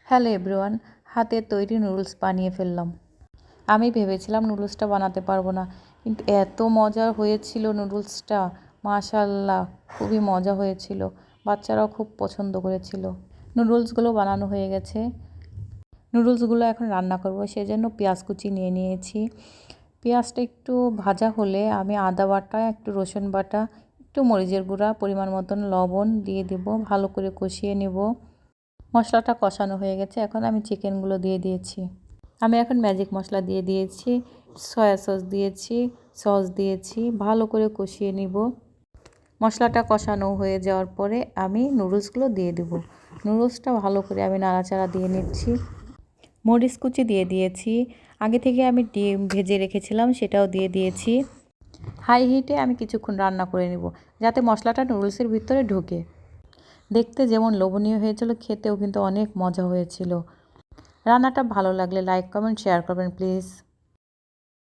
Hello everyone, হাতের তৈরি noodles বানিয়ে ফেললাম। আমি ভেবেছিলাম নুডলসটা বানাতে পারবো না, কিন্তু এত মজা হয়েছিল নুডলসটা, মাশাআল্লাহ খুবই মজা হয়েছিল। বাচ্চারাও খুব পছন্দ করেছিল। নুডলসগুলো বানানো হয়ে গেছে। নুডলসগুলো এখন রান্না করব, সেজন্য পেঁয়াজ কুচি নিয়ে নিয়েছি। পেঁয়াজটা একটু ভাজা হলে আমি আদা বাটা, একটু রসুন বাটা, একটু মরিচের গুঁড়া, পরিমাণ মতন লবণ দিয়ে দেব, ভালো করে কষিয়ে নেব। মশলাটা কষানো হয়ে গেছে, এখন আমি চিকেনগুলো দিয়ে দিয়েছি। আমি এখন ম্যাজিক মশলা দিয়ে দিয়েছি, সয়া সস দিয়েছি, ভালো করে কষিয়ে নিব। মশলাটা কষানো হয়ে যাওয়ার পরে আমি নুডলসগুলো দিয়ে দেব। নুডলসটা ভালো করে আমি নাড়াচাড়া দিয়ে নিচ্ছি। মরিচ কুচি দিয়ে দিয়েছি, আগে থেকে আমি ডিম ভেজে রেখেছিলাম সেটাও দিয়ে দিয়েছি। হাই হিটে আমি কিছুক্ষণ রান্না করে নেব, যাতে মশলাটা নুডলসের ভিতরে ঢোকে। দেখতে যেমন লোভনীয় হয়েছিল, খেতেও কিন্তু অনেক মজা হয়েছিল। রান্নাটা ভালো লাগলে লাইক, কমেন্ট, শেয়ার করবেন প্লিজ।